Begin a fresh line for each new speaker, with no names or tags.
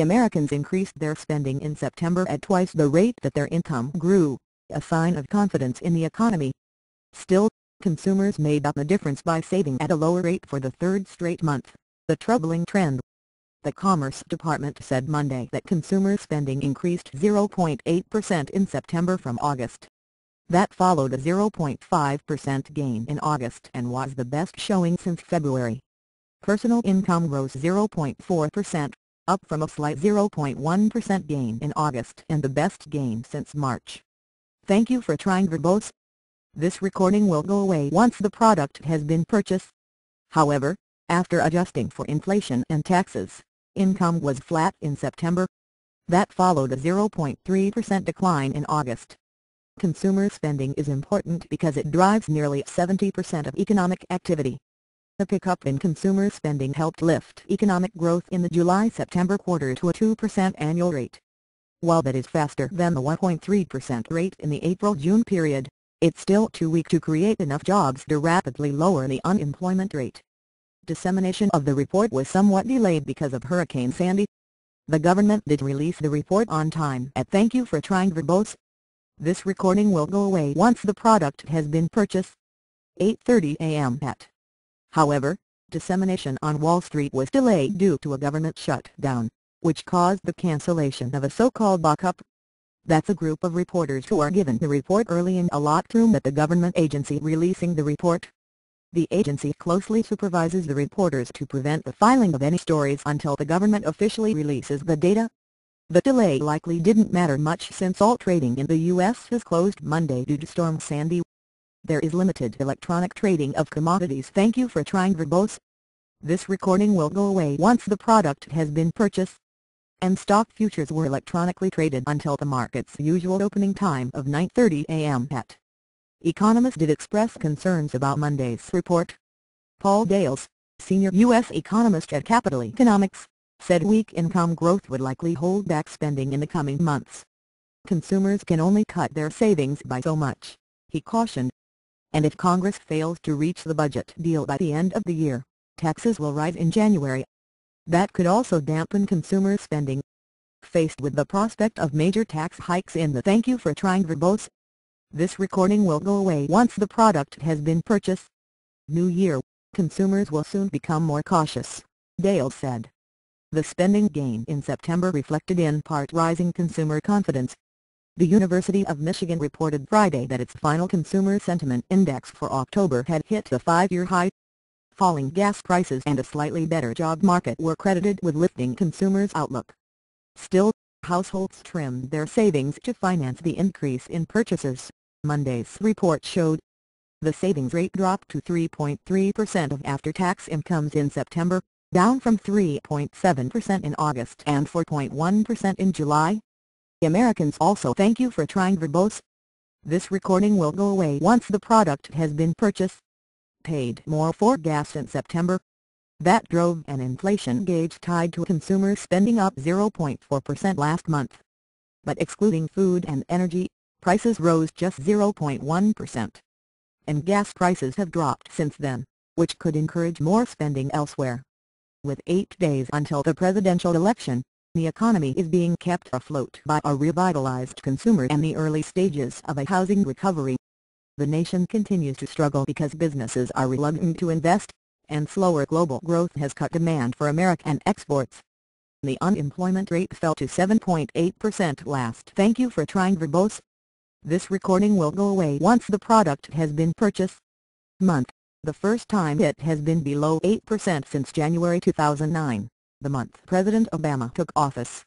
Americans increased their spending in September at twice the rate that their income grew, a sign of confidence in the economy. Still, consumers made up the difference by saving at a lower rate for the third straight month, a troubling trend. The Commerce Department said Monday that consumer spending increased 0.8% in September from August. That followed a 0.5% gain in August and was the best showing since February. Personal income rose 0.4%, up from a slight 0.1% gain in August and the best gain since March. Thank you for trying Verbose. This recording will go away once the product has been purchased. However, after adjusting for inflation and taxes, income was flat in September. That followed a 0.3% decline in August. Consumer spending is important because it drives nearly 70% of economic activity. The pickup in consumer spending helped lift economic growth in the July-September quarter to a 2% annual rate. While that is faster than the 1.3% rate in the April-June period, it's still too weak to create enough jobs to rapidly lower the unemployment rate. Dissemination of the report was somewhat delayed because of Hurricane Sandy. The government did release the report on time at Thank you for trying Verbose. This recording will go away once the product has been purchased. 8:30 a.m. However, dissemination on Wall Street was delayed due to a government shutdown, which caused the cancellation of a so-called backup. That's a group of reporters who are given the report early in a locked room at the government agency releasing the report. The agency closely supervises the reporters to prevent the filing of any stories until the government officially releases the data. The delay likely didn't matter much since all trading in the U.S. has closed Monday due to Storm Sandy. There is limited electronic trading of commodities. Thank you for trying Verbose. This recording will go away once the product has been purchased. And stock futures were electronically traded until the market's usual opening time of 9:30 a.m. Economists did express concerns about Monday's report. Paul Dales, senior U.S. economist at Capital Economics, said weak income growth would likely hold back spending in the coming months. Consumers can only cut their savings by so much, he cautioned. And if Congress fails to reach the budget deal by the end of the year, taxes will rise in January. That could also dampen consumer spending. Faced with the prospect of major tax hikes in the Thank you for trying Verbose. This recording will go away once the product has been purchased. New year, consumers will soon become more cautious, Dale said. The spending gain in September reflected in part rising consumer confidence. The University of Michigan reported Friday that its final consumer sentiment index for October had hit a 5-year high. Falling gas prices and a slightly better job market were credited with lifting consumers' outlook. Still, households trimmed their savings to finance the increase in purchases, Monday's report showed. The savings rate dropped to 3.3% of after-tax incomes in September, down from 3.7% in August and 4.1% in July. Americans also thank you for trying Verbose. This recording will go away once the product has been purchased. Paid more for gas in September. That drove an inflation gauge tied to consumer spending up 0.4% last month. But excluding food and energy, prices rose just 0.1%. And gas prices have dropped since then, which could encourage more spending elsewhere. With 8 days until the presidential election, the economy is being kept afloat by a revitalized consumer and the early stages of a housing recovery. The nation continues to struggle because businesses are reluctant to invest, and slower global growth has cut demand for American exports. The unemployment rate fell to 7.8% last. Thank you for trying Verbose. This recording will go away once the product has been purchased. Month, the first time it has been below 8% since January 2009, the month President Obama took office.